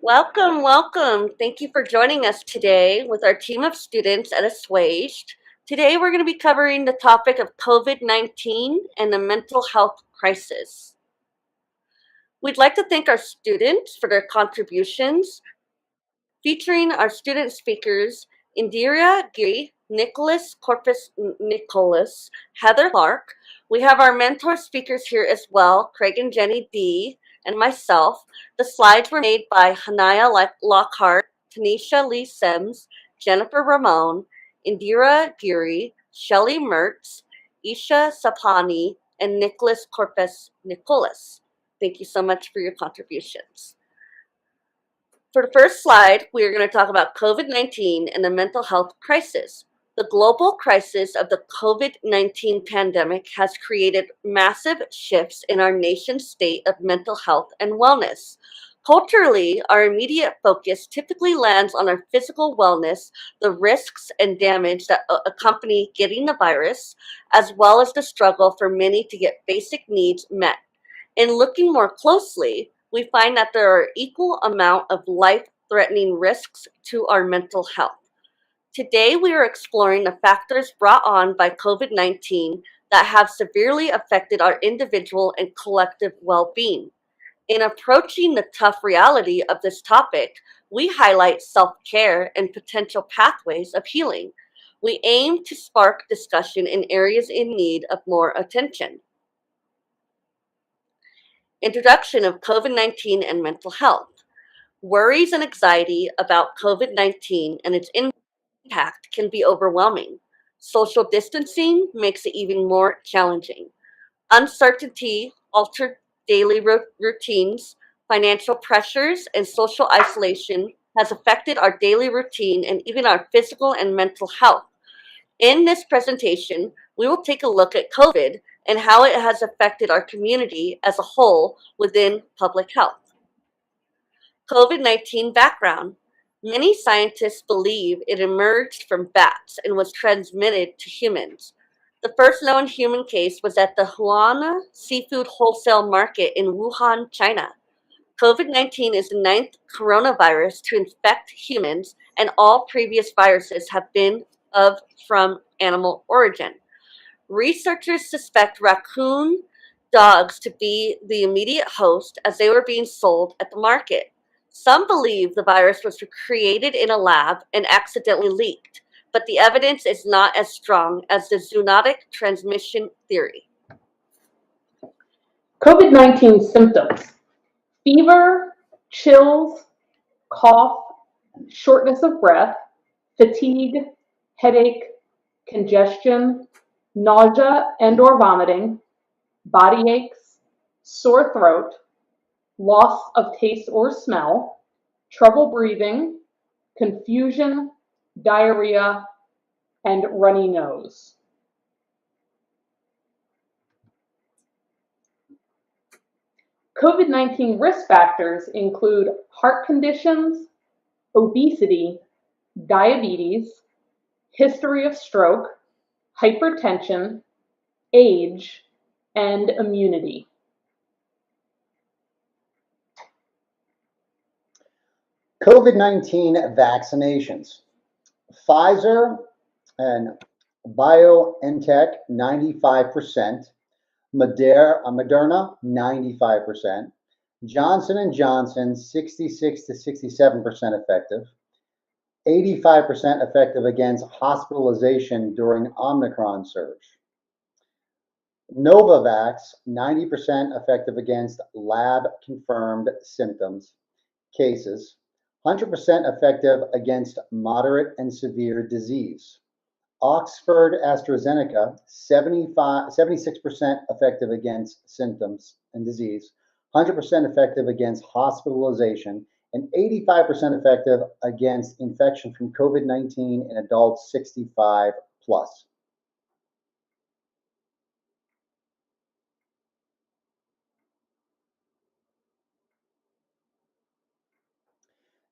Welcome, welcome. Thank you for joining us today with our team of students at Assuaged. Today we're going to be covering the topic of COVID-19 and the mental health crisis. We'd like to thank our students for their contributions, featuring our student speakers, Indira, Giri, Nicholas, Corpuz-Nicolas, Heather Clark. We have our mentor speakers here as well, Craig and Jenny D, and myself. The slides were made by Hanaya Lockhart, Tanisha Lee Sims, Jennifer Ramon, Indira Giri, Shelley Mertz, Isha Sapani, and Nicholas Corpuz-Nicolas. Thank you so much for your contributions. For the first slide, we are going to talk about COVID-19 and the mental health crisis. The global crisis of the COVID-19 pandemic has created massive shifts in our nation's state of mental health and wellness. Culturally, our immediate focus typically lands on our physical wellness, the risks and damage that accompany getting the virus, as well as the struggle for many to get basic needs met. In looking more closely, we find that there are equal amount of life-threatening risks to our mental health. Today, we are exploring the factors brought on by COVID-19 that have severely affected our individual and collective well-being. In approaching the tough reality of this topic, we highlight self-care and potential pathways of healing. We aim to spark discussion in areas in need of more attention. Introduction of COVID-19 and mental health. Worries and anxiety about COVID-19 and its impact can be overwhelming. Social distancing makes it even more challenging. Uncertainty, altered daily routines, financial pressures, and social isolation has affected our daily routine and even our physical and mental health. In this presentation, we will take a look at COVID and how it has affected our community as a whole within public health. COVID-19 background. Many scientists believe it emerged from bats and was transmitted to humans. The first known human case was at the Huana Seafood Wholesale Market in Wuhan, China. COVID-19 is the 9th coronavirus to infect humans, and all previous viruses have been from animal origin. Researchers suspect raccoon dogs to be the immediate host as they were being sold at the market. Some believe the virus was created in a lab and accidentally leaked, but the evidence is not as strong as the zoonotic transmission theory. COVID-19 symptoms: fever, chills, cough, shortness of breath, fatigue, headache, congestion, nausea and/or vomiting, body aches, sore throat, loss of taste or smell, trouble breathing, confusion, diarrhea, and runny nose. COVID-19 risk factors include heart conditions, obesity, diabetes, history of stroke, hypertension, age, and immunity. COVID-19 vaccinations. Pfizer and BioNTech, 95%. Moderna, 95%. Johnson & Johnson, 66 to 67% effective. 85% effective against hospitalization during Omicron surge. Novavax, 90% effective against lab-confirmed symptoms, cases. 100% effective against moderate and severe disease. Oxford AstraZeneca, 76% effective against symptoms and disease, 100% effective against hospitalization, and 85% effective against infection from COVID-19 in adults 65 plus.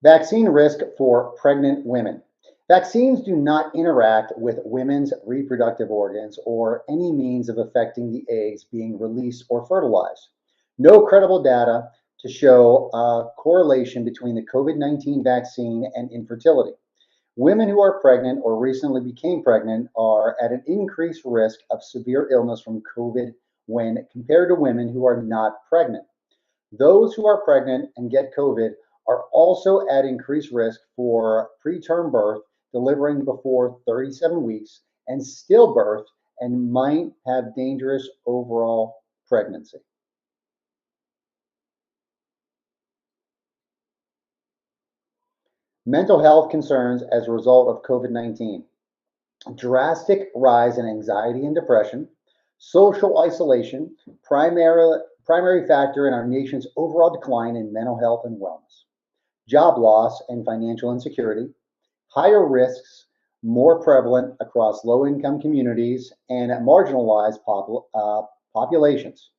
Vaccine risk for pregnant women. Vaccines do not interact with women's reproductive organs or any means of affecting the eggs being released or fertilized. No credible data to show a correlation between the COVID-19 vaccine and infertility. Women who are pregnant or recently became pregnant are at an increased risk of severe illness from COVID when compared to women who are not pregnant. Those who are pregnant and get COVID are also at increased risk for preterm birth, delivering before 37 weeks, and stillbirth, and might have dangerous overall pregnancy. Mental health concerns as a result of COVID-19. Drastic rise in anxiety and depression, social isolation, primary factor in our nation's overall decline in mental health and wellness. Job loss and financial insecurity, higher risks, more prevalent across low-income communities and marginalized populations.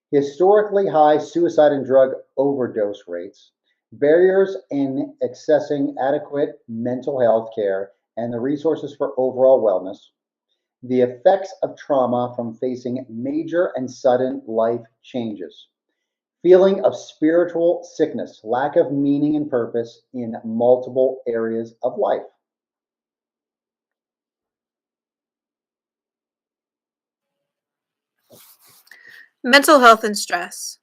Historically high suicide and drug overdose rates, barriers in accessing adequate mental health care and the resources for overall wellness, the effects of trauma from facing major and sudden life changes, feeling of spiritual sickness, lack of meaning and purpose in multiple areas of life. Mental health and stress.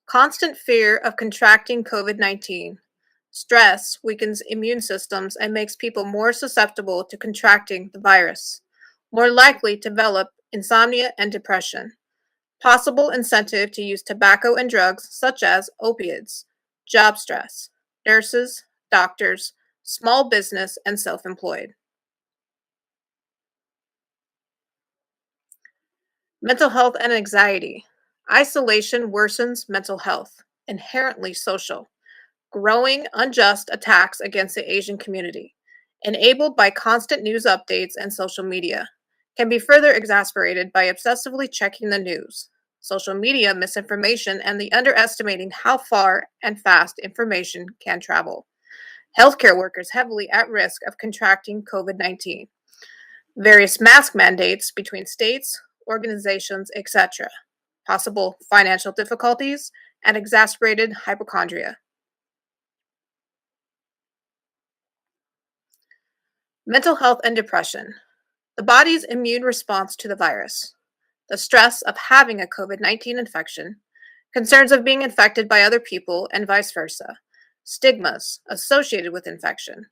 Constant fear of contracting COVID-19. Stress weakens immune systems and makes people more susceptible to contracting the virus, more likely to develop insomnia and depression. Possible incentive to use tobacco and drugs such as opiates, job stress, nurses, doctors, small business, and self-employed. Mental health and anxiety. Isolation worsens mental health, inherently social. Growing unjust attacks against the Asian community, enabled by constant news updates and social media, can be further exacerbated by obsessively checking the news, social media misinformation, and the underestimating how far and fast information can travel. Healthcare workers heavily at risk of contracting COVID-19. Various mask mandates between states, organizations, etc. Possible financial difficulties and exacerbated hypochondria. Mental health and depression. The body's immune response to the virus. The stress of having a COVID-19 infection. Concerns of being infected by other people and vice versa. Stigmas associated with infection.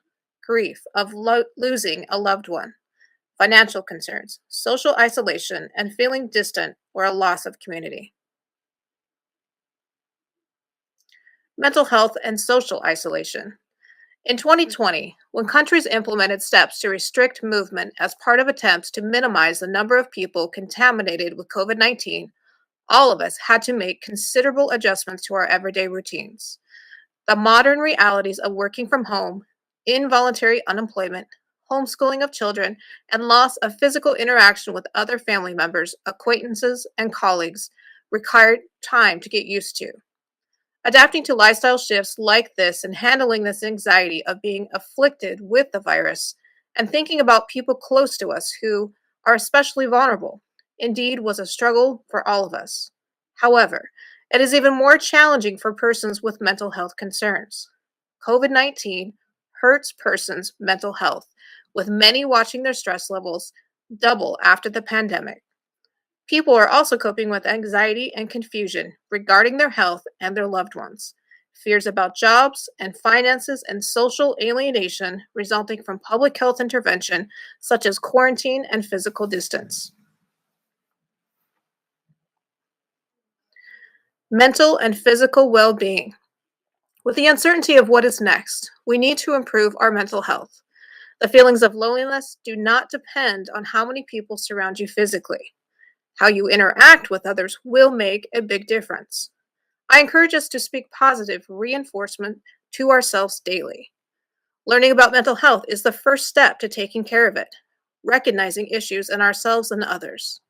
Grief of losing a loved one. Financial concerns, social isolation, and feeling distant or a loss of community. Mental health and social isolation. In 2020, when countries implemented steps to restrict movement as part of attempts to minimize the number of people contaminated with COVID-19, all of us had to make considerable adjustments to our everyday routines. The modern realities of working from home, involuntary unemployment, homeschooling of children, and loss of physical interaction with other family members, acquaintances, and colleagues required time to get used to. Adapting to lifestyle shifts like this and handling this anxiety of being afflicted with the virus and thinking about people close to us who are especially vulnerable indeed was a struggle for all of us. However, it is even more challenging for persons with mental health concerns. COVID-19 hurts persons' mental health, with many watching their stress levels double after the pandemic. People are also coping with anxiety and confusion regarding their health and their loved ones, fears about jobs and finances, and social alienation resulting from public health intervention such as quarantine and physical distance. Mental and physical well-being. With the uncertainty of what is next, we need to improve our mental health. The feelings of loneliness do not depend on how many people surround you physically. How you interact with others will make a big difference. I encourage us to speak positive reinforcement to ourselves daily. Learning about mental health is the first step to taking care of it, recognizing issues in ourselves and others.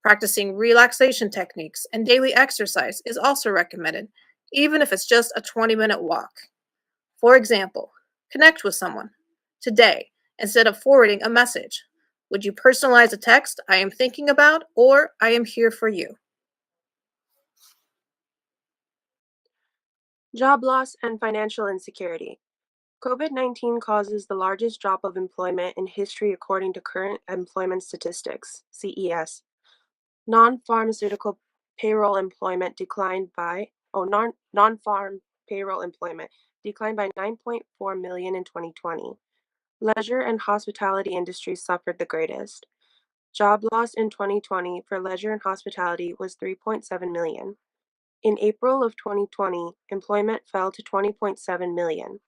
Practicing relaxation techniques and daily exercise is also recommended, even if it's just a 20-minute walk. For example, connect with someone today instead of forwarding a message. Would you personalize a text, "I am thinking about," or "I am here for you"? Job loss and financial insecurity. COVID-19 causes the largest drop of employment in history according to current employment statistics, CES. Non-pharmaceutical payroll employment declined by non-farm payroll employment declined by 9.4 million in 2020. Leisure and hospitality industries suffered the greatest. Job loss in 2020 for leisure and hospitality was 3.7 million. In April of 2020, employment fell to 20.7 million.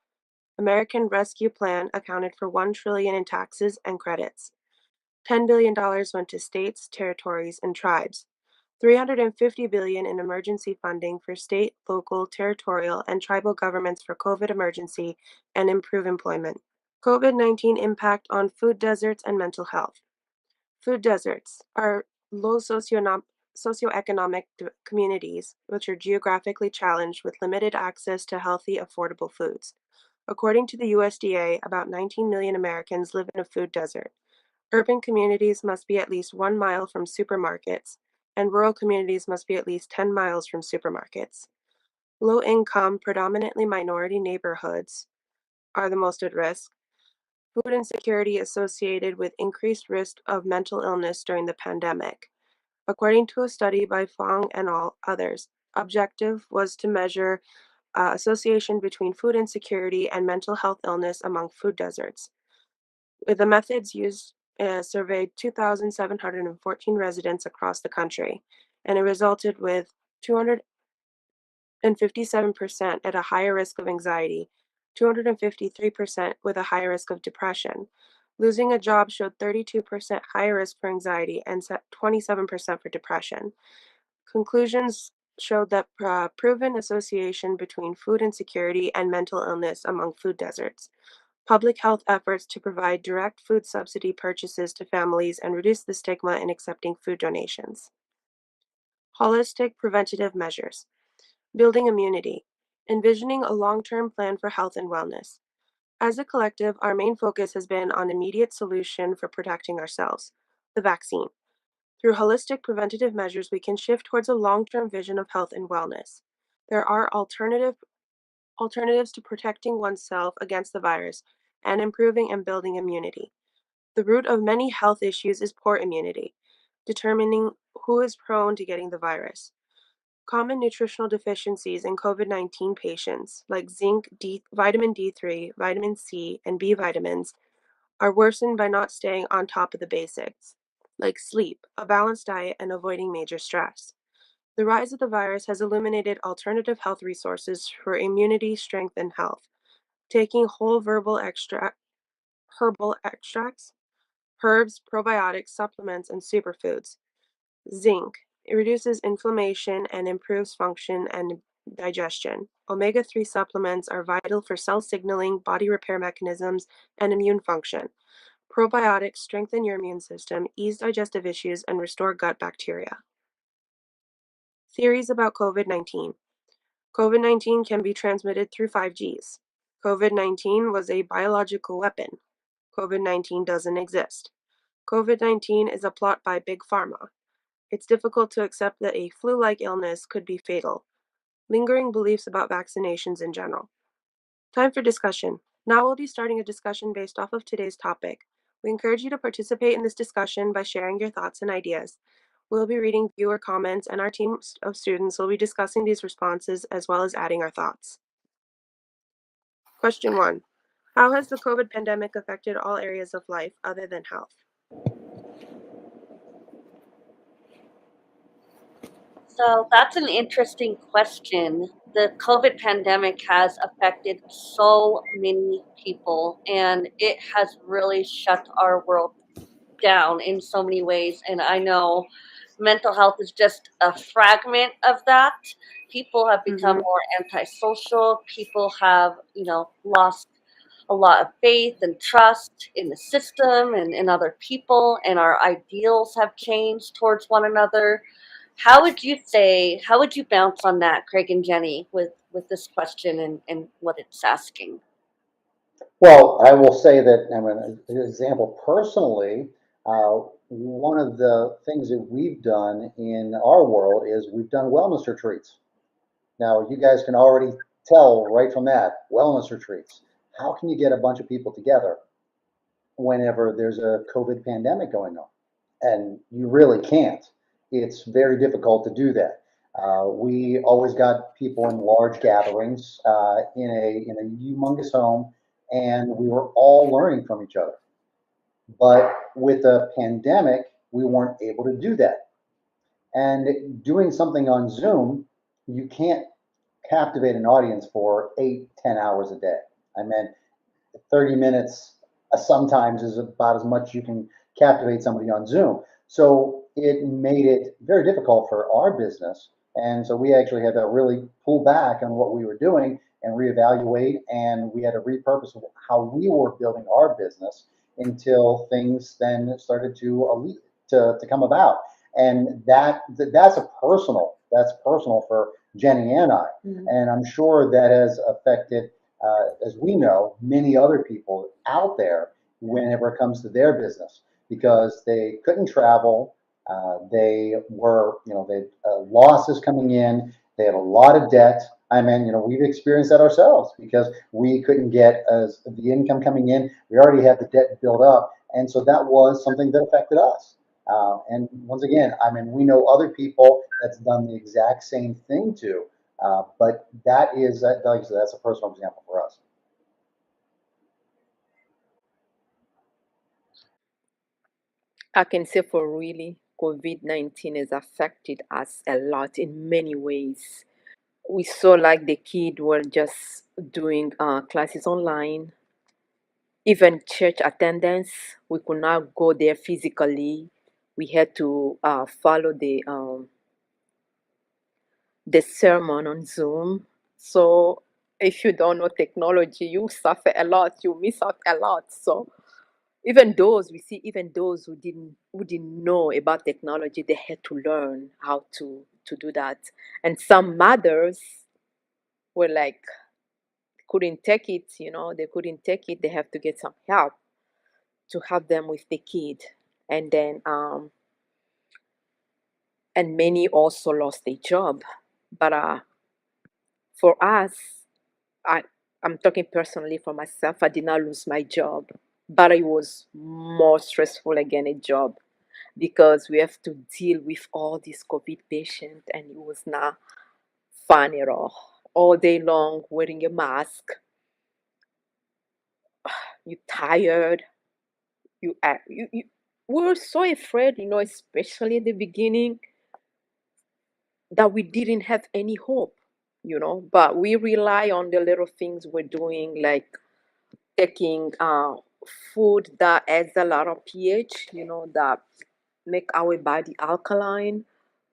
American Rescue Plan accounted for 1 trillion in taxes and credits. $10 billion went to states, territories, and tribes. 350 billion in emergency funding for state, local, territorial, and tribal governments for COVID emergency and improve employment. COVID-19 impact on food deserts and mental health. Food deserts are low socioeconomic communities which are geographically challenged with limited access to healthy, affordable foods. According to the USDA, about 19 million Americans live in a food desert. Urban communities must be at least 1 mile from supermarkets, and rural communities must be at least 10 miles from supermarkets. Low-income, predominantly minority neighborhoods are the most at risk. Food insecurity associated with increased risk of mental illness during the pandemic. According to a study by Fong and others, objective was to measure association between food insecurity and mental health illness among food deserts. With the methods used, surveyed 2,714 residents across the country, and it resulted with 257% at a higher risk of anxiety, 253% with a higher risk of depression. Losing a job showed 32% higher risk for anxiety and 27% for depression. Conclusions showed that proven association between food insecurity and mental illness among food deserts. Public health efforts to provide direct food subsidy purchases to families and reduce the stigma in accepting food donations. Holistic preventative measures. Building immunity. Envisioning a long-term plan for health and wellness. As a collective, our main focus has been on immediate solution for protecting ourselves, the vaccine. Through holistic preventative measures, we can shift towards a long-term vision of health and wellness. There are alternatives to protecting oneself against the virus and improving and building immunity. The root of many health issues is poor immunity, determining who is prone to getting the virus. Common nutritional deficiencies in COVID-19 patients, like zinc, vitamin D3, vitamin C, and B vitamins, are worsened by not staying on top of the basics, like sleep, a balanced diet, and avoiding major stress. The rise of the virus has illuminated alternative health resources for immunity, strength, and health. Taking whole herbal extracts, herbs, probiotics, supplements, and superfoods. Zinc. It reduces inflammation and improves function and digestion. Omega-3 supplements are vital for cell signaling, body repair mechanisms, and immune function. Probiotics strengthen your immune system, ease digestive issues, and restore gut bacteria. Theories about COVID-19. COVID-19 can be transmitted through 5Gs. COVID-19 was a biological weapon. COVID-19 doesn't exist. COVID-19 is a plot by Big Pharma. It's difficult to accept that a flu-like illness could be fatal. Lingering beliefs about vaccinations in general. Time for discussion. Now we'll be starting a discussion based off of today's topic. We encourage you to participate in this discussion by sharing your thoughts and ideas. We'll be reading viewer comments, and our team of students will be discussing these responses as well as adding our thoughts. Question 1. How has the COVID pandemic affected all areas of life other than health? So that's an interesting question. The COVID pandemic has affected so many people, and it has really shut our world down in so many ways. And I know mental health is just a fragment of that. People have become Mhm. more antisocial. People have, lost a lot of faith and trust in the system and in other people, and our ideals have changed towards one another. How would you bounce on that, Craig and Jenny, with this question and what it's asking? Well, I will say that, I mean, an example personally, one of the things that we've done in our world is we've done wellness retreats. Now, you guys can already tell right from that, wellness retreats. How can you get a bunch of people together whenever there's a COVID pandemic going on? And you really can't. It's very difficult to do that. We always got people in large gatherings in a humongous home, and we were all learning from each other. But with a pandemic, we weren't able to do that. And doing something on Zoom, you can't captivate an audience for 8, 10 hours a day. I mean, 30 minutes sometimes is about as much you can captivate somebody on Zoom. So it made it very difficult for our business. And so we actually had to really pull back on what we were doing and reevaluate. And we had to repurpose how we were building our business until things then started to come about. And that's personal for Jenny and I. Mhm. And I'm sure that has affected as we know, many other people out there whenever it comes to their business because they couldn't travel. They were, they had losses coming in. They had a lot of debt. I mean, we've experienced that ourselves because we couldn't get as the income coming in. We already had the debt built up, and so that was something that affected us. And once again, I mean, we know other people that's done the exact same thing too. But like I said, that's a personal example for us. I can say for really, COVID-19 has affected us a lot in many ways. We saw like the kids were just doing classes online, even church attendance. We could not go there physically. We had to follow the sermon on Zoom. So if you don't know technology, you suffer a lot. You miss out a lot. So even those who didn't know about technology, they had to learn how to do that. And some mothers were like couldn't take it, they couldn't take it. They have to get some help to help them with the kid. And then and many also lost their job. But for us, I I'm talking personally for myself. I did not lose my job, but it was more stressful again a job because we have to deal with all these COVID patients, and it was not fun at all. All day long wearing a mask, you tired, you we were so afraid, especially at the beginning, that we didn't have any hope, but we rely on the little things we're doing, like taking food that adds a lot of pH, that make our body alkaline.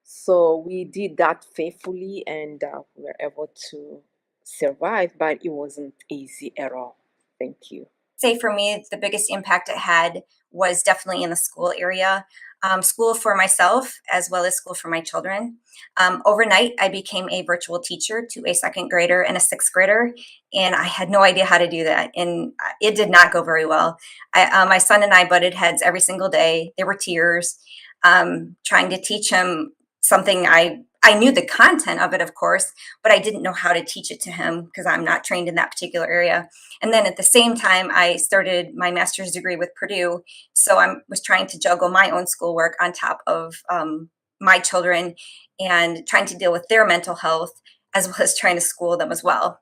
So we did that faithfully, and we were able to survive, but it wasn't easy at all. Thank you. Say for me, the biggest impact it had was definitely in the school area. School for myself as well as school for my children. Overnight, I became a virtual teacher to a second grader and a sixth grader, and I had no idea how to do that, and it did not go very well. My son and I butted heads every single day. There were tears, trying to teach him something I knew the content of it, of course, but I didn't know how to teach it to him because I'm not trained in that particular area. And then at the same time, I started my master's degree with Purdue. So I was trying to juggle my own schoolwork on top of my children and trying to deal with their mental health as well as trying to school them as well.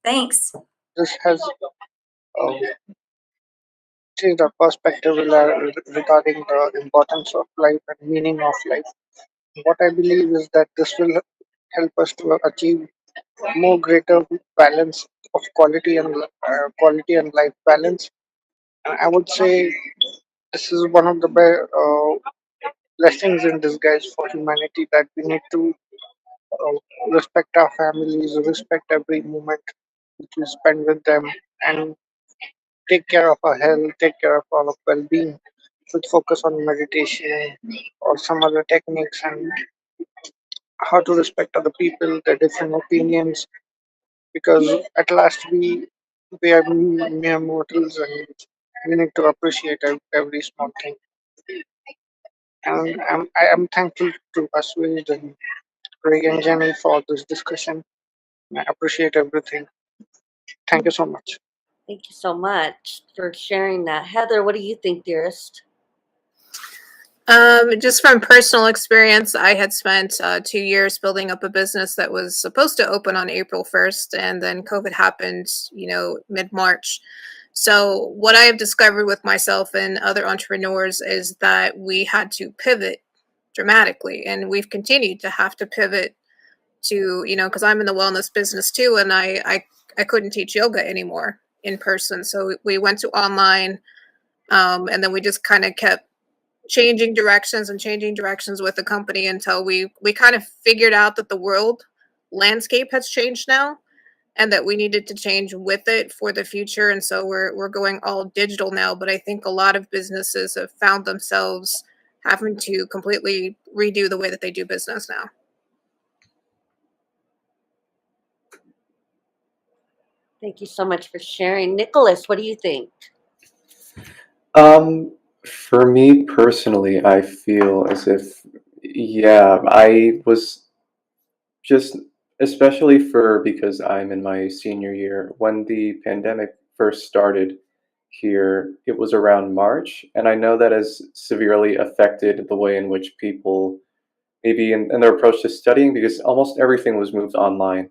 Thanks. This has changed our perspective regarding the importance of life and meaning of life. What I believe is that this will help us to achieve more greater balance of quality and life balance. And I would say this is one of the blessings in disguise for humanity, that we need to respect our families, respect every moment which we spend with them, and take care of our health, take care of our well-being, should focus on meditation or some other techniques, and how to respect other people, their different opinions, because at last we are mere mortals, and we need to appreciate every small thing. And I am thankful to Assuaged and Ray and Jenny for this discussion. I appreciate everything. Thank you so much. Thank you so much for sharing that. Heather, what do you think, dearest? Just from personal experience, I had spent 2 years building up a business that was supposed to open on April 1st, and then COVID happened, mid-March. So what I have discovered with myself and other entrepreneurs is that we had to pivot dramatically, and we've continued to have to pivot to, because I'm in the wellness business too, and I couldn't teach yoga anymore in person, so we went to online, and then we just kind of kept changing directions with the company until we kind of figured out that the world landscape has changed now, and that we needed to change with it for the future. And so we're going all digital now. But I think a lot of businesses have found themselves having to completely redo the way that they do business now. Thank you so much for sharing. Nicholas, what do you think? For me personally, I feel as if, yeah, I was just, especially because I'm in my senior year, when the pandemic first started here, it was around March, and I know that has severely affected the way in which people, maybe in their approach to studying, because almost everything was moved online.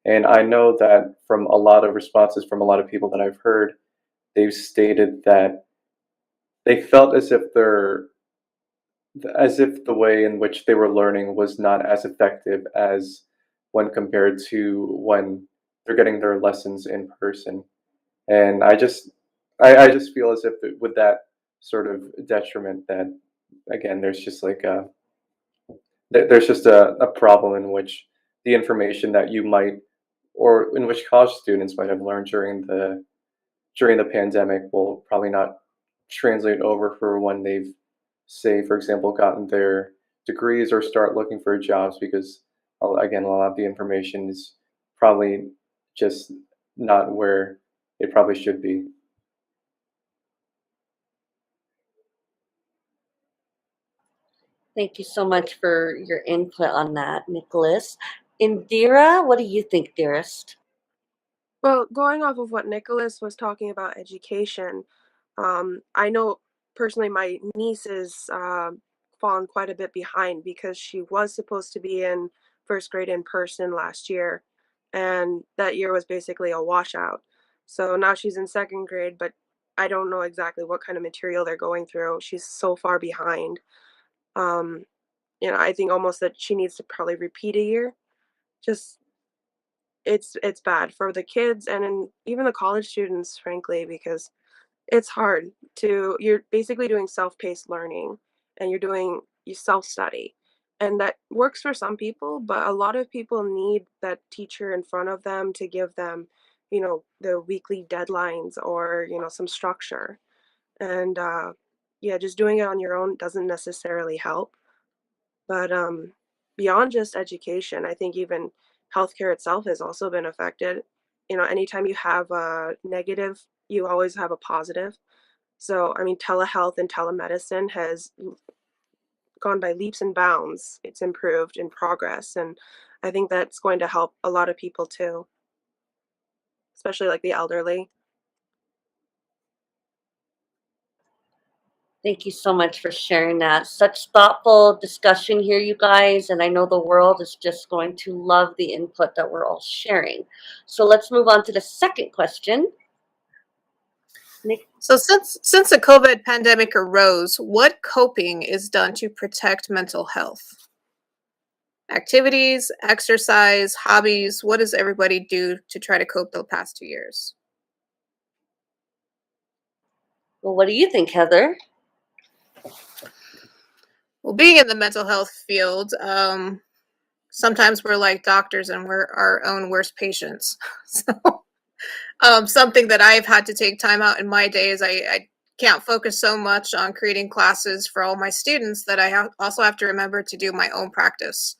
And I know that from a lot of responses from a lot of people that I've heard, they've stated that they felt as if the way in which they were learning was not as effective as when compared to when they're getting their lessons in person. And I just feel as if with that sort of detriment, that again, there's just like there's just a problem in which the information that you might, or in which college students might have learned during the pandemic, will probably not translate over for when they've, say, for example, gotten their degrees or start looking for jobs, because again, a lot of the information is probably just not where it probably should be. Thank you so much for your input on that, Nicholas. Indira, what do you think, dearest? Well, going off of what Nicholas was talking about education, I know personally my niece is fallen quite a bit behind because she was supposed to be in first grade in person last year, and that year was basically a washout. So now she's in second grade, but I don't know exactly what kind of material they're going through. She's so far behind. Um, I think almost that she needs to probably repeat a year. Just it's bad for the kids and even the college students, frankly, because it's hard to you're basically doing self-paced learning, and you self-study, and that works for some people, but a lot of people need that teacher in front of them to give them the weekly deadlines or some structure. And yeah, just doing it on your own doesn't necessarily help. But beyond just education, I think even healthcare itself has also been affected. Anytime you have a negative, you always have a positive. So, I mean, telehealth and telemedicine has gone by leaps and bounds. It's improved in progress. And I think that's going to help a lot of people too, especially like the elderly. Thank you so much for sharing that. Such thoughtful discussion here, you guys, and I know the world is just going to love the input that we're all sharing. So let's move on to the second question. Nick, So since the COVID pandemic arose, what coping is done to protect mental health? Activities, exercise, hobbies, what does everybody do to try to cope the past 2 years? well, what do you think, Heather? Well, being in the mental health field, sometimes we're like doctors and we're our own worst patients. So, something that I've had to take time out in my day is I can't focus so much on creating classes for all my students that I also have to remember to do my own practice.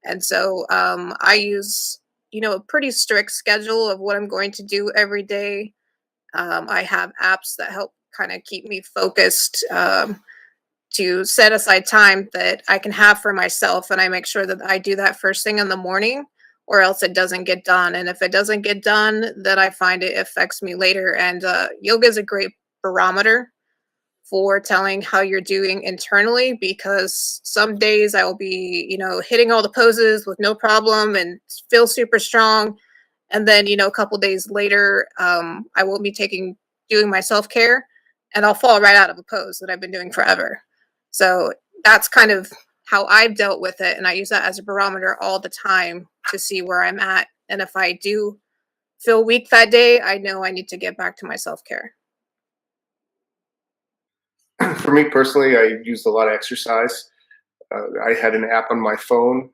And so I use, a pretty strict schedule of what I'm going to do every day. I have apps that help kind of keep me focused, to set aside time that I can have for myself. And I make sure that I do that first thing in the morning, or else it doesn't get done. And if it doesn't get done, then I find it affects me later. And yoga is a great barometer for telling how you're doing internally, because some days I will be, hitting all the poses with no problem and feel super strong. And then, a couple days later, I will be doing my self-care, and I'll fall right out of a pose that I've been doing forever. So that's kind of how I've dealt with it. And I use that as a barometer all the time to see where I'm at. And if I do feel weak that day, I know I need to get back to my self-care. For me personally, I used a lot of exercise. I had an app on my phone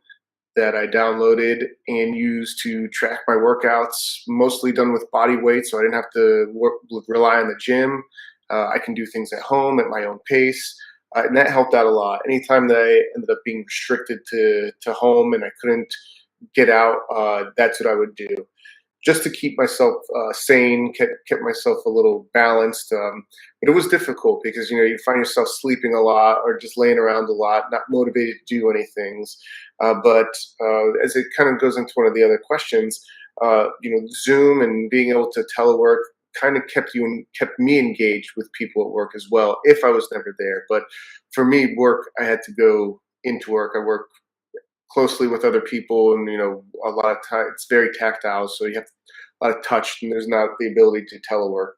that I downloaded and used to track my workouts, mostly done with body weight, so I didn't have to rely on the gym. I can do things at home at my own pace, and that helped out a lot. Anytime that I ended up being restricted to home and I couldn't get out, that's what I would do, just to keep myself sane, kept myself a little balanced. But it was difficult because, you find yourself sleeping a lot or just laying around a lot, not motivated to do anything. But as it kind of goes into one of the other questions, Zoom and being able to telework kind of kept me engaged with people at work as well, if I was never there. But for me, work, I had to go into work. I work closely with other people, and a lot of time it's very tactile, so you have a lot of touch, and there's not the ability to telework.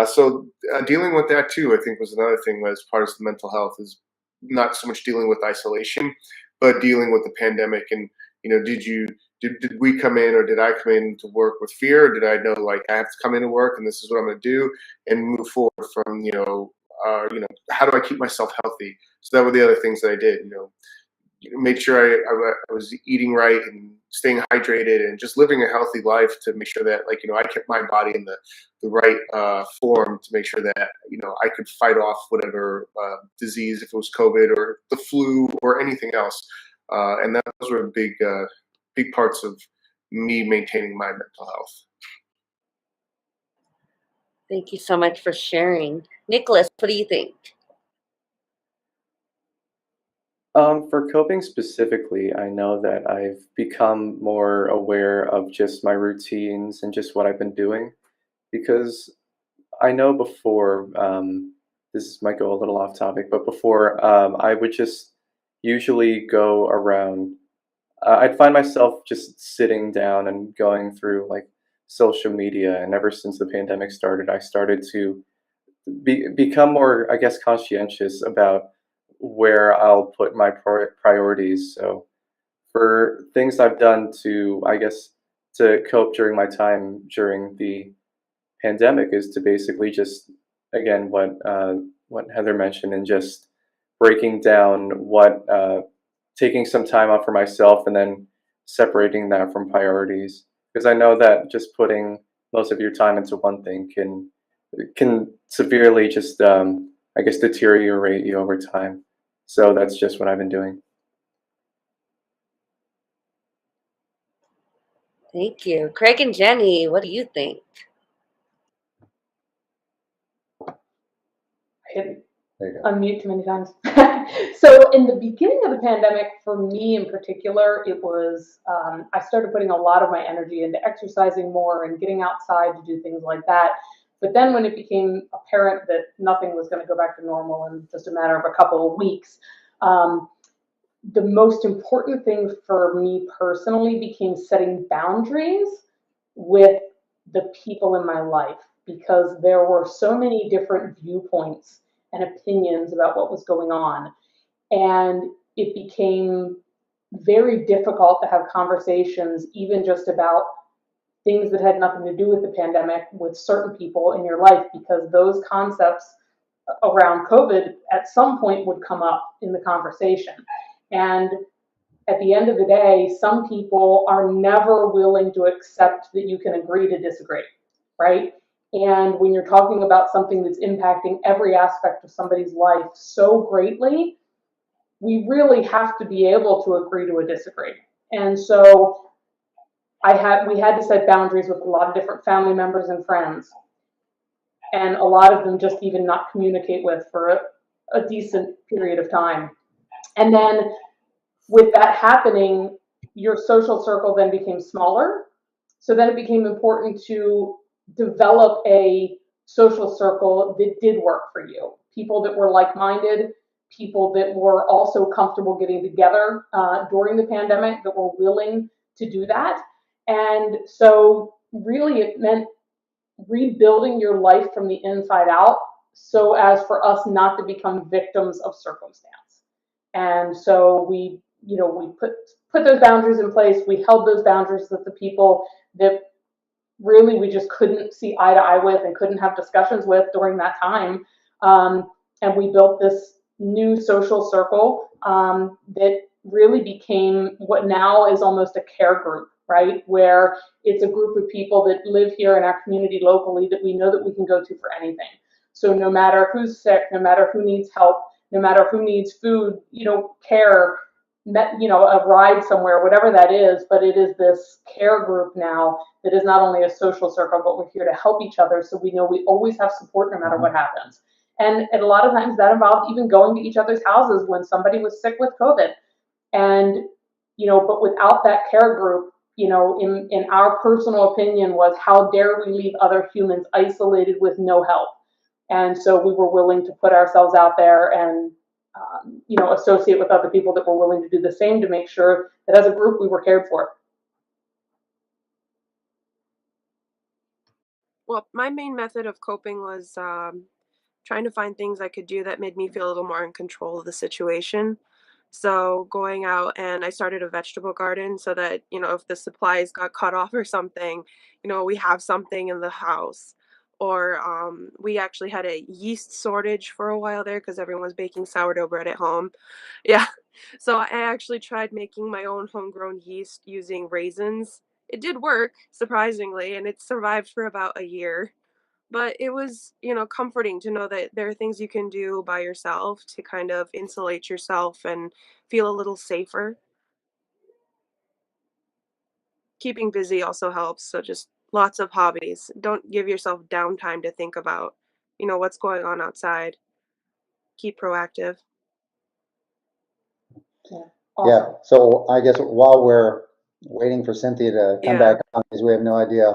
So dealing with that too, I think, was another thing as part of the mental health, is not so much dealing with isolation, but dealing with the pandemic. And did we come in, or did I come in to work with fear, or did I know, like, I have to come into work and this is what I'm going to do and move forward from how do I keep myself healthy? So that were the other things that I did. Made sure I was eating right and staying hydrated and just living a healthy life to make sure that, I kept my body in the right form to make sure that, I could fight off whatever disease, if it was COVID or the flu or anything else. And those were big parts of me maintaining my mental health. Thank you so much for sharing. Nicholas, what do you think? For coping specifically, I know that I've become more aware of just my routines and just what I've been doing, because I know before, this might go a little off topic, but before, I would just usually go around, I'd find myself just sitting down and going through like social media. And ever since the pandemic started, I started to become more, I guess, conscientious about where I'll put my priorities. So for things I've done to, I guess, to cope during my time during the pandemic is to basically just, again, what Heather mentioned, and just breaking down taking some time out for myself and then separating that from priorities. Because I know that just putting most of your time into one thing can severely just, I guess, deteriorate you over time. So that's just what I've been doing. Thank you. Craig and Jenny, what do you think? Hit unmute too many times. So in the beginning of the pandemic, for me in particular, it was, I started putting a lot of my energy into exercising more and getting outside to do things like that. But then when it became apparent that nothing was going to go back to normal in just a matter of a couple of weeks, the most important thing for me personally became setting boundaries with the people in my life, because there were so many different viewpoints and opinions about what was going on. And it became very difficult to have conversations, even just about things that had nothing to do with the pandemic, with certain people in your life, because those concepts around COVID at some point would come up in the conversation. And at the end of the day, some people are never willing to accept that you can agree to disagree, right? And when you're talking about something that's impacting every aspect of somebody's life so greatly, we really have to be able to agree to a disagree. And so we had to set boundaries with a lot of different family members and friends, and a lot of them just even not communicate with for a decent period of time. And then with that happening, your social circle then became smaller. So then it became important to develop a social circle that did work for you. People that were like-minded, people that were also comfortable getting together during the pandemic, that were willing to do that. And so really it meant rebuilding your life from the inside out so as for us not to become victims of circumstance. And so we put those boundaries in place. We held those boundaries with the people that really we just couldn't see eye to eye with and couldn't have discussions with during that time. And we built this new social circle that really became what now is almost a care group, right? Where it's a group of people that live here in our community locally that we know that we can go to for anything. So no matter who's sick, no matter who needs help, no matter who needs food, care, a ride somewhere, whatever that is, but it is this care group now that is not only a social circle, but we're here to help each other. So we know we always have support no matter what happens. And a lot of times that involved even going to each other's houses when somebody was sick with COVID. And, but without that care group, in our personal opinion was, how dare we leave other humans isolated with no help? And so we were willing to put ourselves out there and associate with other people that were willing to do the same to make sure that as a group we were cared for. Well, my main method of coping was trying to find things I could do that made me feel a little more in control of the situation. So going out, and I started a vegetable garden so that, if the supplies got cut off or something, we have something in the house. Or we actually had a yeast shortage for a while there because everyone was baking sourdough bread at home. Yeah. So I actually tried making my own homegrown yeast using raisins. It did work, surprisingly, and it survived for about a year. But it was, comforting to know that there are things you can do by yourself to kind of insulate yourself and feel a little safer. Keeping busy also helps. So just lots of hobbies. Don't give yourself downtime to think about, what's going on outside. Keep proactive. Yeah. Yeah. So I guess while we're waiting for Cynthia to come back on, because we have no idea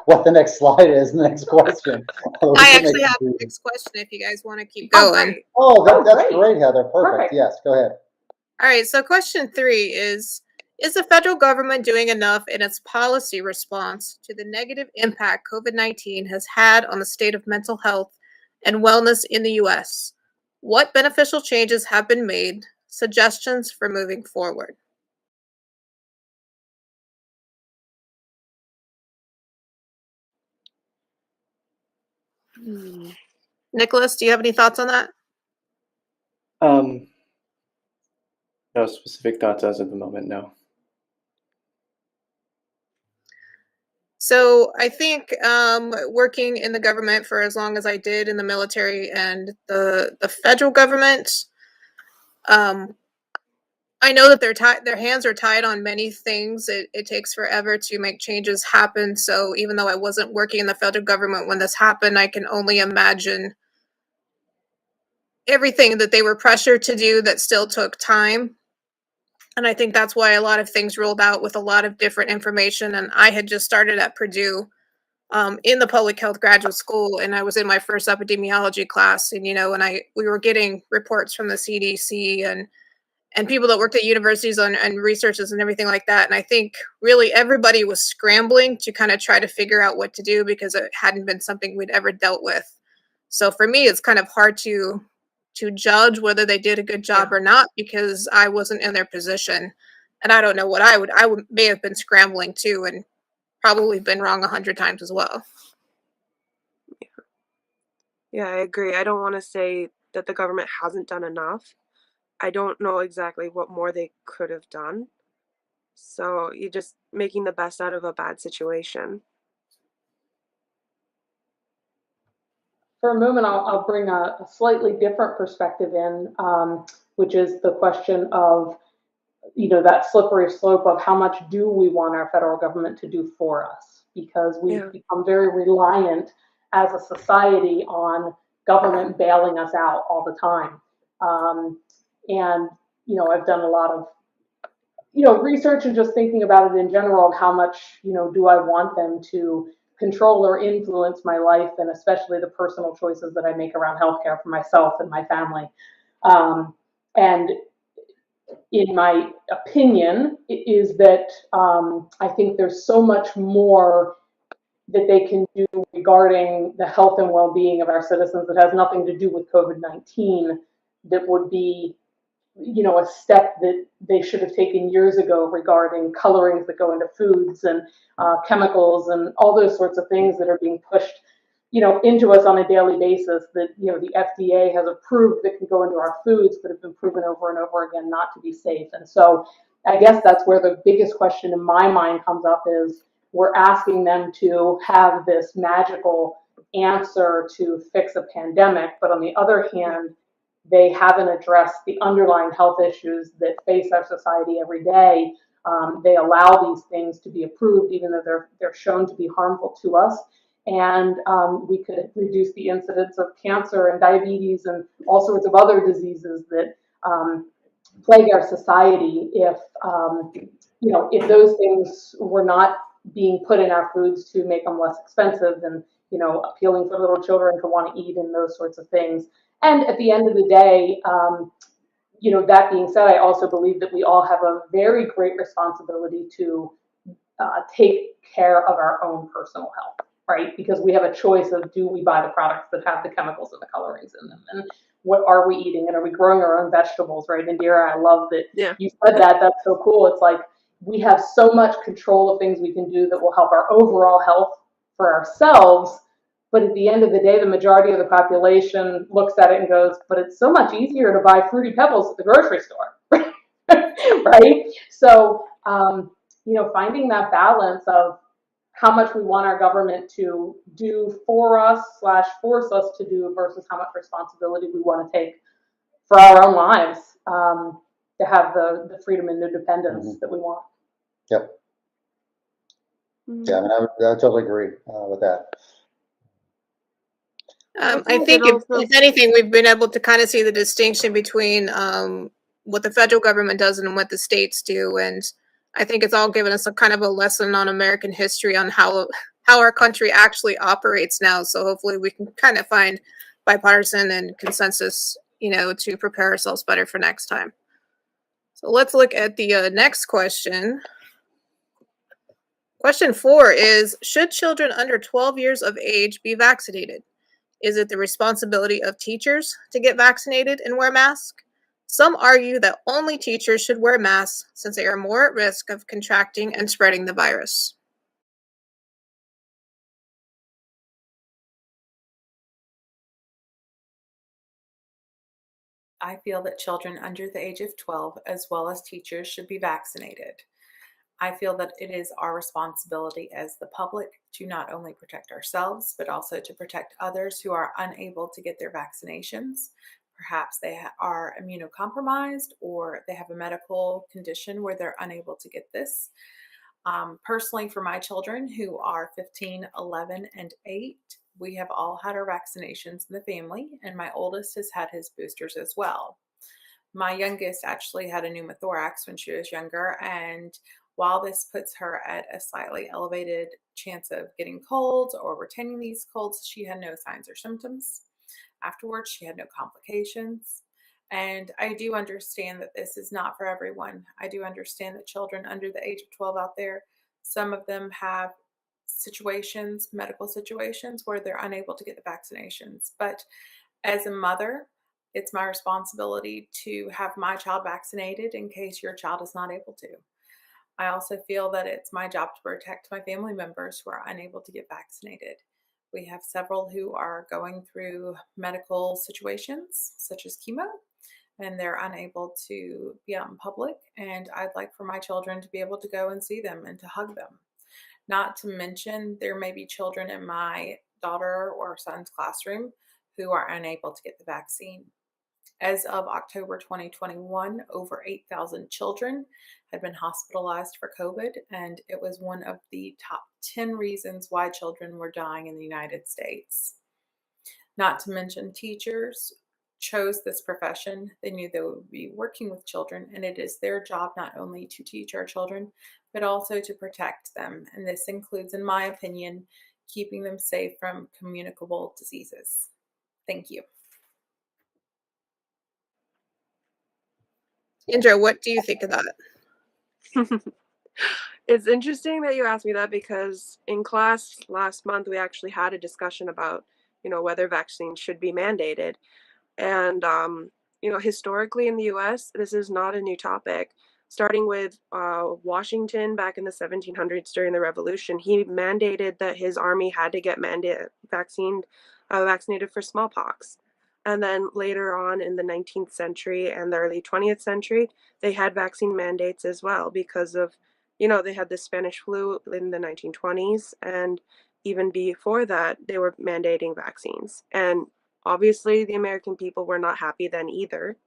what the next slide is, the next question. I actually have the next question if you guys want to keep going. That's great, Heather. Perfect. Yes, go ahead. All right, so question 3 is the federal government doing enough in its policy response to the negative impact COVID-19 has had on the state of mental health and wellness in the U.S.? What beneficial changes have been made? Suggestions for moving forward? Nicholas, do you have any thoughts on that? No specific thoughts as of the moment, no. So I think working in the government for as long as I did in the military and the federal government, I know that their hands are tied on many things. It takes forever to make changes happen. So even though I wasn't working in the federal government when this happened, I can only imagine everything that they were pressured to do that still took time. And I think that's why a lot of things rolled out with a lot of different information. And I had just started at Purdue in the public health graduate school, and I was in my first epidemiology class. And we were getting reports from the CDC and people that worked at universities and researchers and everything like that. And I think really everybody was scrambling to kind of try to figure out what to do because it hadn't been something we'd ever dealt with. So for me, it's kind of hard to judge whether they did a good job or not because I wasn't in their position. And I don't know what I may have been scrambling too and probably been wrong 100 times as well. Yeah, I agree. I don't want to say that the government hasn't done enough. I don't know exactly what more they could have done. So you're just making the best out of a bad situation. For a moment, I'll bring a slightly different perspective in, which is the question of, that slippery slope of how much do we want our federal government to do for us? Because we've Yeah. become very reliant as a society on government bailing us out all the time. And, I've done a lot of, research and just thinking about it in general of how much, do I want them to control or influence my life, and especially the personal choices that I make around healthcare for myself and my family. And in my opinion, is that I think there's so much more that they can do regarding the health and well-being of our citizens that has nothing to do with COVID-19 that would be, a step that they should have taken years ago regarding colorings that go into foods and chemicals and all those sorts of things that are being pushed, into us on a daily basis that, the FDA has approved that can go into our foods, but have been proven over and over again not to be safe. And so I guess that's where the biggest question in my mind comes up is we're asking them to have this magical answer to fix a pandemic, but on the other hand, they haven't addressed the underlying health issues that face our society every day. They allow these things to be approved, even though they're shown to be harmful to us. And we could reduce the incidence of cancer and diabetes and all sorts of other diseases that plague our society if those things were not being put in our foods to make them less expensive and appealing for little children to want to eat and those sorts of things. And at the end of the day, that being said, I also believe that we all have a very great responsibility to take care of our own personal health, right? Because we have a choice of, do we buy the products that have the chemicals and the colorings in them? And what are we eating? And are we growing our own vegetables, right? Indira, I love that you said that. That's so cool. It's like we have so much control of things we can do that will help our overall health for ourselves. But at the end of the day, the majority of the population looks at it and goes, but it's so much easier to buy Fruity Pebbles at the grocery store, right? So, finding that balance of how much we want our government to do for us / force us to do versus how much responsibility we want to take for our own lives to have the freedom and independence that we want. Yep. Yeah, I mean, I totally agree with that. I think if anything, we've been able to kind of see the distinction between what the federal government does and what the states do. And I think it's all given us a kind of a lesson on American history on how our country actually operates now. So hopefully we can kind of find bipartisan and consensus, to prepare ourselves better for next time. So let's look at the next question. Question 4 is, should children under 12 years of age be vaccinated? Is it the responsibility of teachers to get vaccinated and wear masks? Some argue that only teachers should wear masks since they are more at risk of contracting and spreading the virus. I feel that children under the age of 12, as well as teachers, should be vaccinated. I feel that it is our responsibility as the public to not only protect ourselves, but also to protect others who are unable to get their vaccinations. Perhaps they are immunocompromised or they have a medical condition where they're unable to get this. Personally, for my children who are 15, 11, and 8, we have all had our vaccinations in the family, and my oldest has had his boosters as well. My youngest actually had a pneumothorax when she was younger, and while this puts her at a slightly elevated chance of getting colds or retaining these colds, she had no signs or symptoms. Afterwards, she had no complications. And I do understand that this is not for everyone. I do understand that children under the age of 12 out there, some of them have situations, medical situations, where they're unable to get the vaccinations. But as a mother, it's my responsibility to have my child vaccinated in case your child is not able to. I also feel that it's my job to protect my family members who are unable to get vaccinated. We have several who are going through medical situations such as chemo, and they're unable to be out in public. And I'd like for my children to be able to go and see them and to hug them. Not to mention, there may be children in my daughter or son's classroom who are unable to get the vaccine. As of October 2021, over 8,000 children had been hospitalized for COVID, and it was one of the top 10 reasons why children were dying in the United States. Not to mention, teachers chose this profession. They knew they would be working with children, and it is their job not only to teach our children, but also to protect them. And this includes, in my opinion, keeping them safe from communicable diseases. Thank you. Indra, what do you think of that? It's interesting that you asked me that, because in class last month we actually had a discussion about, whether vaccines should be mandated. And historically in the US, this is not a new topic. Starting with Washington back in the 1700s during the Revolution, he mandated that his army had to get vaccinated for smallpox. And then later on in the 19th century and the early 20th century, they had vaccine mandates as well because of, they had the Spanish flu in the 1920s. And even before that, they were mandating vaccines. And obviously, the American people were not happy then either.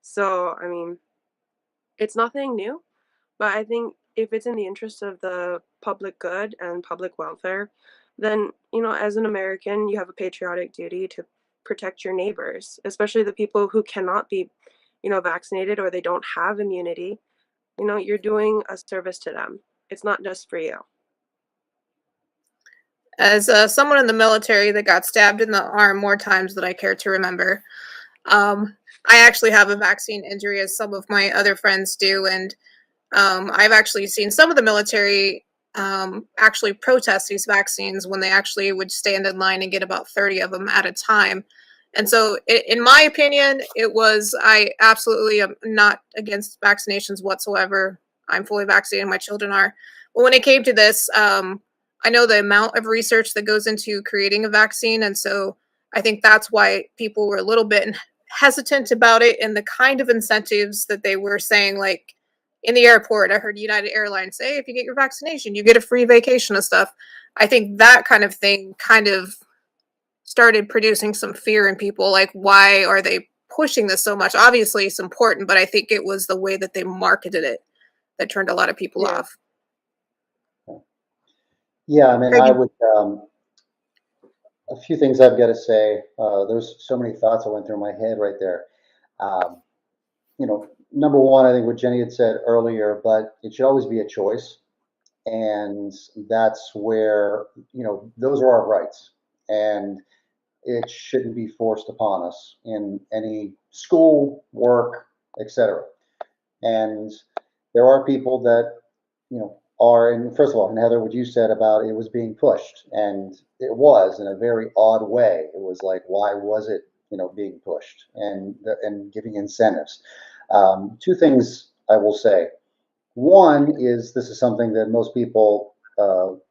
So, I mean, it's nothing new, but I think if it's in the interest of the public good and public welfare, then, as an American, you have a patriotic duty to protect your neighbors, especially the people who cannot be, vaccinated or they don't have immunity. You're doing a service to them. It's not just for you. As someone in the military that got stabbed in the arm more times than I care to remember, I actually have a vaccine injury, as some of my other friends do, and I've actually seen some of the military actually protest these vaccines when they actually would stand in line and get about 30 of them at a time. And so, in my opinion, I absolutely am not against vaccinations whatsoever. I'm fully vaccinated, my children are. But when it came to this, I know the amount of research that goes into creating a vaccine. And so I think that's why people were a little bit hesitant about it, and the kind of incentives that they were saying, like in the airport, I heard United Airlines say, if you get your vaccination, you get a free vacation and stuff. I think that kind of thing kind of started producing some fear in people. Like, why are they pushing this so much? Obviously, it's important, but I think it was the way that they marketed it that turned a lot of people off. Yeah, I mean, I would, a few things I've got to say. There's so many thoughts that went through my head right there. Number one, I think what Jenny had said earlier, but it should always be a choice. And that's where, those are our rights. And it shouldn't be forced upon us in any school, work, etc. And there are people that, are, and first of all, and Heather, what you said about it was being pushed, and it was in a very odd way. It was like, why was it, being pushed and giving incentives? Two things I will say. One is, this is something that most people,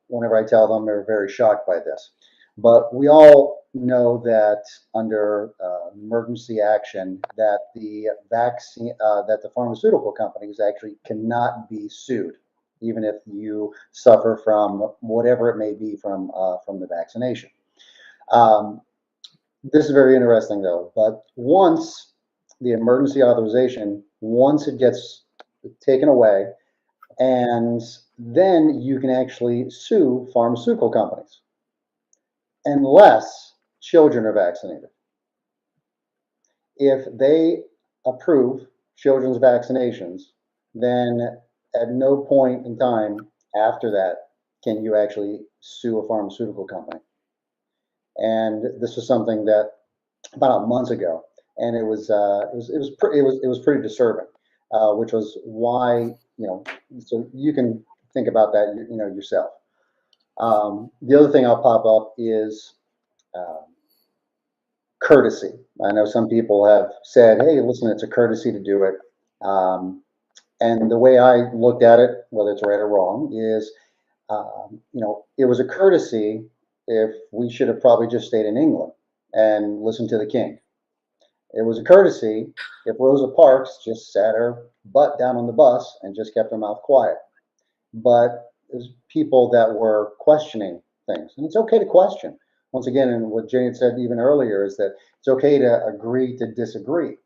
whenever I tell them, are very shocked by this. But we all know that under emergency action, that the vaccine, that the pharmaceutical companies actually cannot be sued, even if you suffer from whatever it may be from the vaccination. This is very interesting, though. But once the emergency authorization, once it gets taken away, and then you can actually sue pharmaceutical companies unless children are vaccinated. If they approve children's vaccinations, then at no point in time after that can you actually sue a pharmaceutical company. And this was something that about months ago, and it was pretty disturbing, which was why, so you can think about that, yourself. The other thing I'll pop up is courtesy. I know some people have said, hey, listen, it's a courtesy to do it. And the way I looked at it, whether it's right or wrong, is, it was a courtesy if we should have probably just stayed in England and listened to the king. It was a courtesy if Rosa Parks just sat her butt down on the bus and just kept her mouth quiet. But there's people that were questioning things, and it's okay to question. Once again, and what Jane had said even earlier is that it's okay to agree to disagree.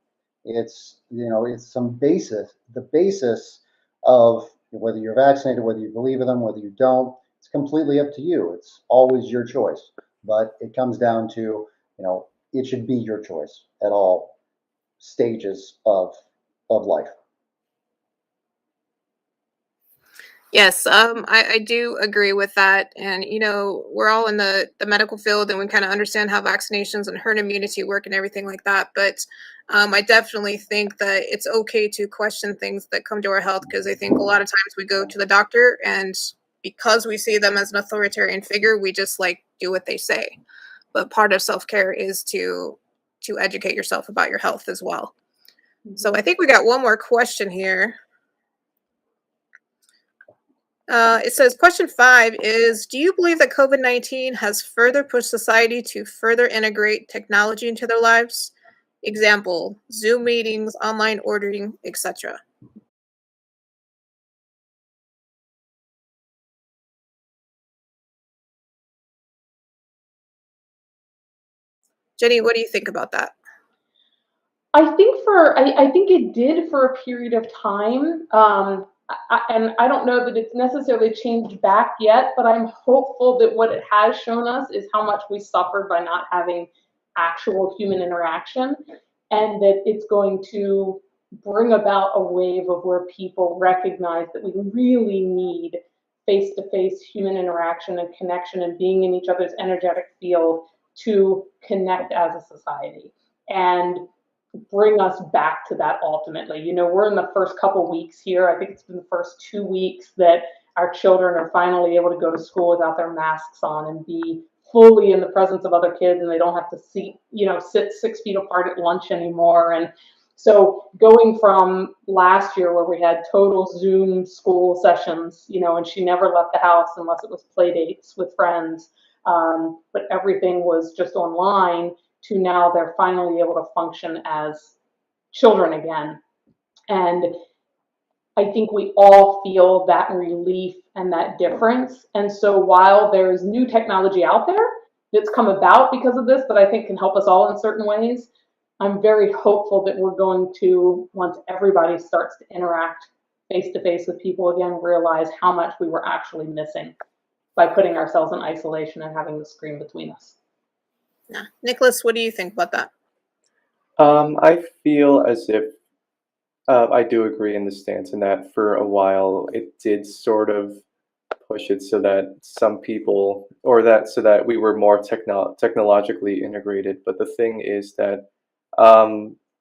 It's, it's some basis, the basis of whether you're vaccinated, whether you believe in them, whether you don't. It's completely up to you. It's always your choice, but it comes down to, it should be your choice at all stages of life. Yes, I do agree with that. And, we're all in the medical field and we kind of understand how vaccinations and herd immunity work and everything like that. But I definitely think that it's okay to question things that come to our health, because I think a lot of times we go to the doctor and because we see them as an authoritarian figure, we just do what they say. But part of self-care is to educate yourself about your health as well. So I think we got one more question here. It says, question 5 is, do you believe that COVID-19 has further pushed society to further integrate technology into their lives? Example, Zoom meetings, online ordering, etc. Jenny, what do you think about that? I think it did for a period of time. And I don't know that it's necessarily changed back yet, but I'm hopeful that what it has shown us is how much we suffered by not having actual human interaction, and that it's going to bring about a wave of where people recognize that we really need face-to-face human interaction and connection and being in each other's energetic field to connect as a society and bring us back to that ultimately. We're in the first couple weeks here. I think it's been the first 2 weeks that our children are finally able to go to school without their masks on and be fully in the presence of other kids, and they don't have to sit 6 feet apart at lunch anymore. And so going from last year where we had total Zoom school sessions, and she never left the house unless it was play dates with friends, but everything was just online, to now they're finally able to function as children again. And I think we all feel that relief and that difference. And so while there's new technology out there that's come about because of this that I think can help us all in certain ways, I'm very hopeful that we're going to, once everybody starts to interact face-to-face with people again, realize how much we were actually missing by putting ourselves in isolation and having the screen between us. Yeah. Nicholas, what do you think about that? I feel as if I do agree in the stance in that for a while it did sort of push it so that some people, so that we were more technologically integrated. But the thing is that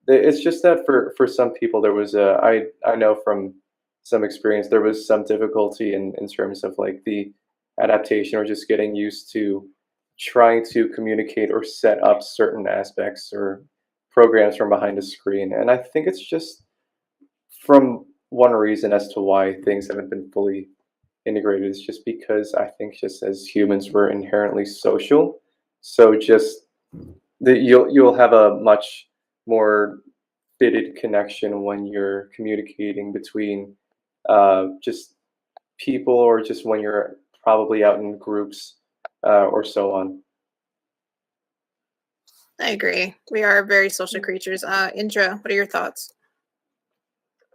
it's just that for some people there was I know from some experience there was some difficulty in terms of the adaptation or just getting used to trying to communicate or set up certain aspects or programs from behind a screen. And I think it's just from one reason as to why things haven't been fully integrated is just because I think just as humans we're inherently social. So just you'll have a much more fitted connection when you're communicating between just people, or just when you're probably out in groups or so on. I agree. We are very social creatures. Indra, what are your thoughts?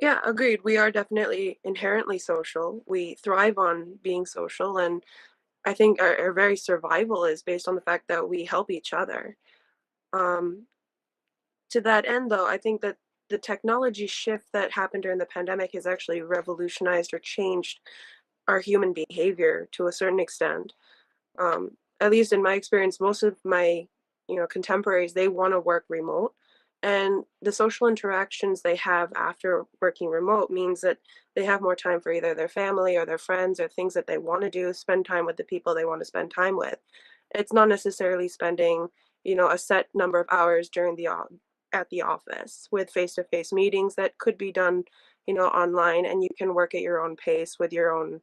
Yeah, agreed. We are definitely inherently social. We thrive on being social, and I think our very survival is based on the fact that we help each other. To that end, though, I think that the technology shift that happened during the pandemic has actually revolutionized or changed our human behavior to a certain extent. At least in my experience, most of my contemporaries, they want to work remote, and the social interactions they have after working remote means that they have more time for either their family or their friends or things that they want to do, spend time with the people they want to spend time with. It's not necessarily spending a set number of hours during at the office with face-to-face meetings that could be done online, and you can work at your own pace with your own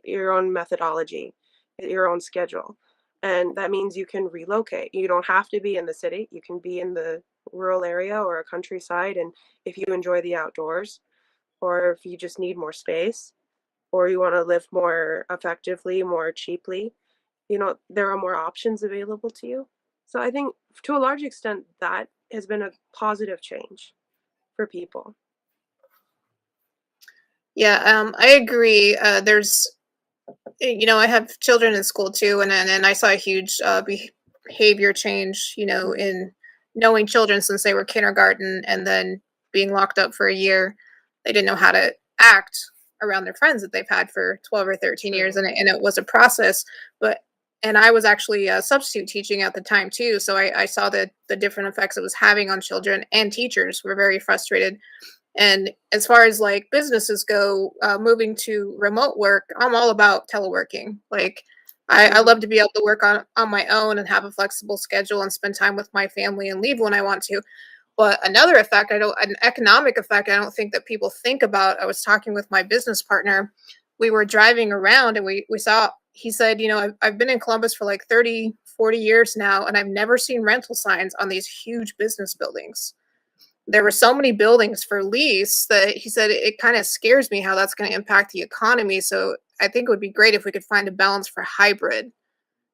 your own methodology. at your own schedule. And that means you can relocate. You don't have to be in the city. You can be in the rural area or a countryside. And if you enjoy the outdoors, or if you just need more space, or you want to live more effectively, more cheaply, there are more options available to you. So I think to a large extent, that has been a positive change for people. Yeah, I agree. I have children in school too, and I saw a huge behavior change, in knowing children since they were kindergarten and then being locked up for a year. They didn't know how to act around their friends that they've had for 12 or 13 years, and it was a process. And I was actually substitute teaching at the time too, so I saw the different effects it was having on children, and teachers were very frustrated. And as far as like businesses go, moving to remote work, I'm all about teleworking. Like, I love to be able to work on my own and have a flexible schedule and spend time with my family and leave when I want to. But another effect, an economic effect, I don't think that people think about. I was talking with my business partner. We were driving around and we saw, he said, I've been in Columbus for like 30, 40 years now, and I've never seen rental signs on these huge business buildings. There were so many buildings for lease that he said it kind of scares me how that's going to impact the economy. So I think it would be great if we could find a balance for hybrid,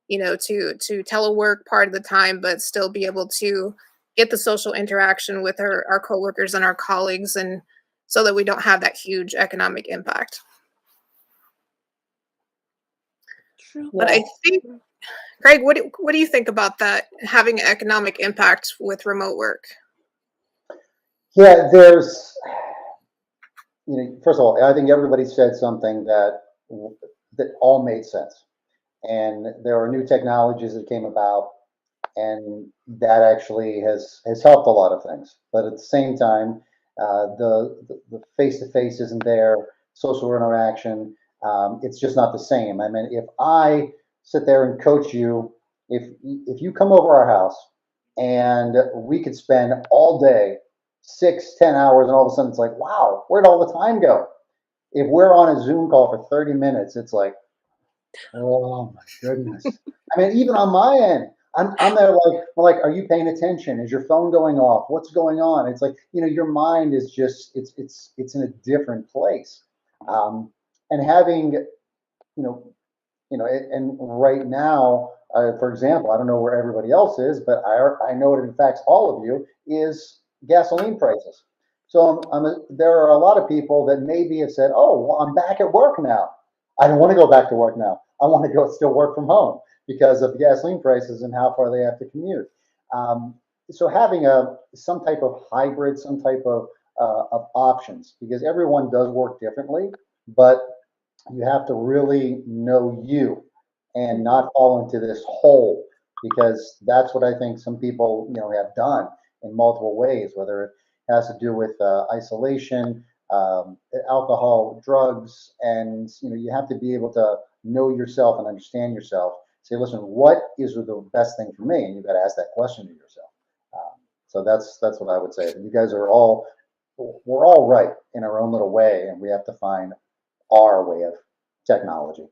to telework part of the time, but still be able to get the social interaction with our coworkers and our colleagues, and so that we don't have that huge economic impact. True. But I think, Craig, what do you think about that, having economic impact with remote work? Yeah, first of all, I think everybody said something that all made sense. And there are new technologies that came about, and that actually has helped a lot of things. But at the same time, the face-to-face isn't there, social interaction, it's just not the same. I mean, if I sit there and coach you, if you come over our house and we could spend all day, 6, 10 hours, and all of a sudden it's like, wow, where'd all the time go? If we're on a Zoom call for 30 minutes, it's like, oh my goodness. I mean, even on my end, I'm there like, well, like, are you paying attention? Is your phone going off? What's going on? It's like, your mind is just, it's in a different place. And having, and right now, for example, I don't know where everybody else is, but I know it affects all of you, is gasoline prices. So there are a lot of people that maybe have said, oh, well, I'm back at work now. I don't want to go back to work now. I want to go still work from home because of gasoline prices and how far they have to commute. So having some type of hybrid, some type of options, because everyone does work differently, but you have to really know you and not fall into this hole, because that's what I think some people have done in multiple ways, whether it has to do with isolation, alcohol, drugs, and you have to be able to know yourself and understand yourself. Say, listen, what is the best thing for me? And you've got to ask that question to yourself. So that's what I would say. You guys we're all right in our own little way, and we have to find our way of technology.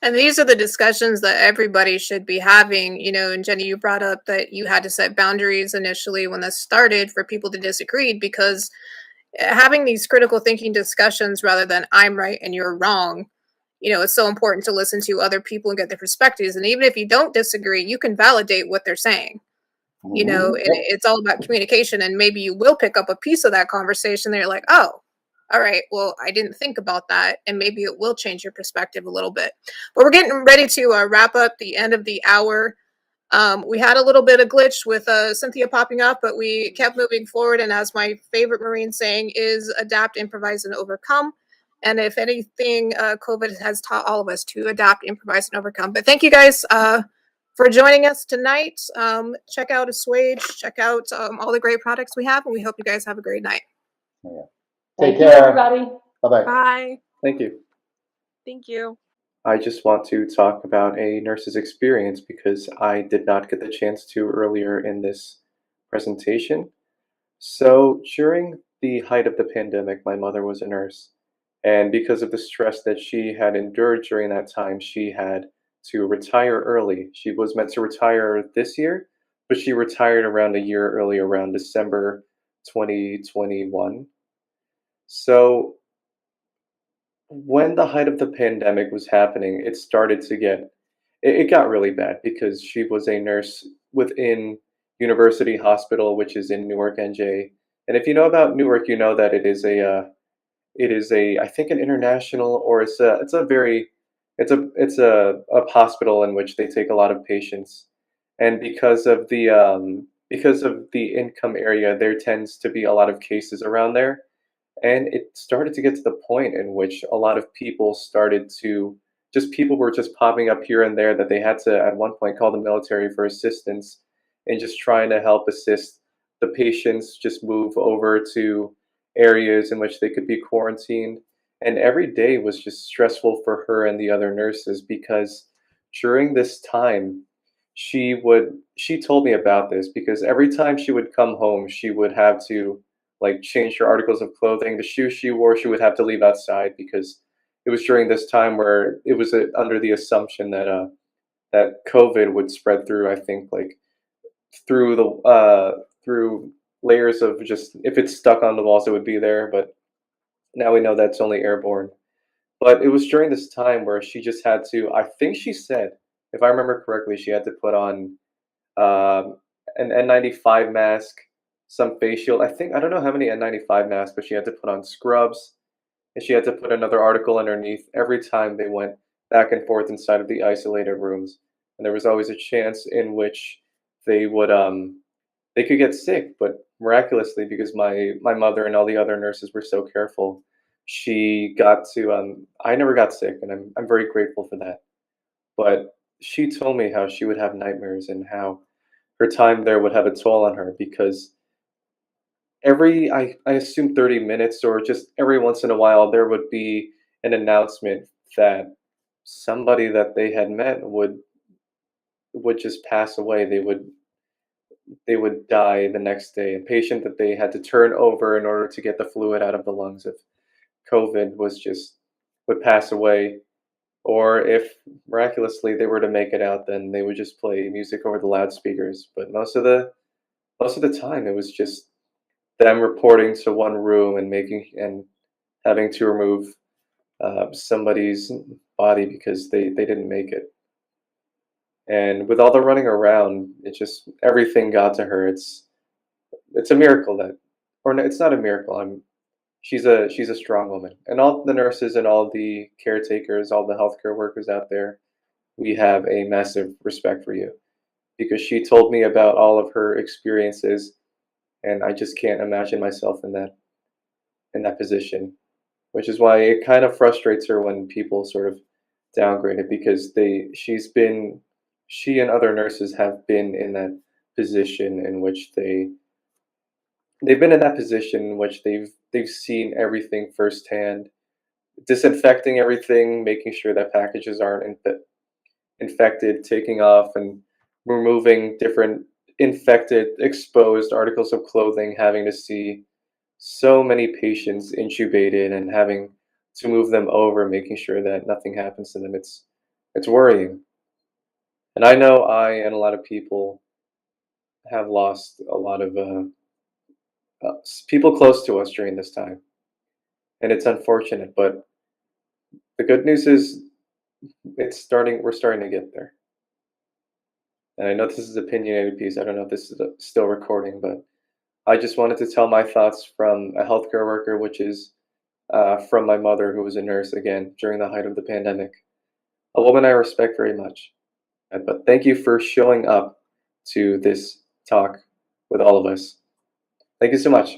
And these are the discussions that everybody should be having, and Jenny, you brought up that you had to set boundaries initially when this started for people to disagree, because having these critical thinking discussions rather than I'm right and you're wrong, it's so important to listen to other people and get their perspectives. And even if you don't disagree, you can validate what they're saying. It's all about communication, and maybe you will pick up a piece of that conversation that you're like, oh, all right, well, I didn't think about that, and maybe it will change your perspective a little bit. But we're getting ready to wrap up the end of the hour. We had a little bit of glitch with Cynthia popping up, but we kept moving forward. And as my favorite Marine saying is, adapt, improvise, and overcome. And if anything, COVID has taught all of us to adapt, improvise, and overcome. But thank you guys for joining us tonight. Check out Assuaged, check out all the great products we have, and we hope you guys have a great night. Yeah. Thank Take you, care, everybody. Bye-bye. Bye. Thank you. Thank you. I just want to talk about a nurse's experience because I did not get the chance to earlier in this presentation. So during the height of the pandemic, my mother was a nurse, And because of the stress that she had endured during that time, she had to retire early. She was meant to retire this year, but she retired around a year early, around December 2021. So when the height of the pandemic was happening, it started to get it got really bad because she was a nurse within University Hospital, which is in Newark, NJ. And if you know about Newark, you know that it is a I think an international, or it's a very it's a hospital in which they take a lot of patients. And because of the income area, there tends to be a lot of cases around there. And it started to get to the point in which a lot of people started to people were just popping up here and there, that they had to at one point call the military for assistance and just trying to help assist the patients just move over to areas in which they could be quarantined. And every day was just stressful for her and the other nurses, because during this time she told me about this, because every time she would come home, she would have to like change her articles of clothing. The shoes she wore, she would have to leave outside, because it was during this time where it was under the assumption that that COVID would spread through. I think like through layers of, just if it's stuck on the walls, it would be there. But now we know that's only airborne. But it was during this time where she just had to. I think she said, if I remember correctly, she had to put on um, an N95 mask, some face shield. I don't know how many N95 masks, but she had to put on scrubs, and she had to put another article underneath every time they went back and forth inside of the isolated rooms. And there was always a chance in which they would they could get sick, but miraculously, because my mother and all the other nurses were so careful, she got to I never got sick, and I'm very grateful for that. But she told me how she would have nightmares, and how her time there would have a toll on her, because I assume 30 minutes, or just every once in a while, there would be an announcement that somebody that they had met would just pass away. They would die the next day. A patient that they had to turn over in order to get the fluid out of the lungs of COVID would pass away. Or if miraculously they were to make it out, then they would just play music over the loudspeakers. But most of the time, it was just them reporting to one room and having to remove somebody's body because they didn't make it. And with all the running around, it just everything got to her. It's a miracle that, or no, it's not a miracle. She's a strong woman, and all the nurses and all the caretakers, all the healthcare workers out there, we have a massive respect for you, because she told me about all of her experiences, and I just can't imagine myself in that position, which is why it kind of frustrates her when people sort of downgrade it, because she and other nurses have been in that position in which they've been in that position in which they've seen everything firsthand, disinfecting everything, making sure that packages aren't infected, taking off and removing different infected, exposed articles of clothing, having to see so many patients intubated and having to move them over, making sure that nothing happens to them. It's worrying. And I know I and a lot of people have lost a lot of people close to us during this time, and it's unfortunate. But the good news is it's starting. We're starting to get there. And I know this is an opinionated piece. I don't know if this is still recording, but I just wanted to tell my thoughts from a healthcare worker, which is from my mother, who was a nurse again during the height of the pandemic. A woman I respect very much. But thank you for showing up to this talk with all of us. Thank you so much.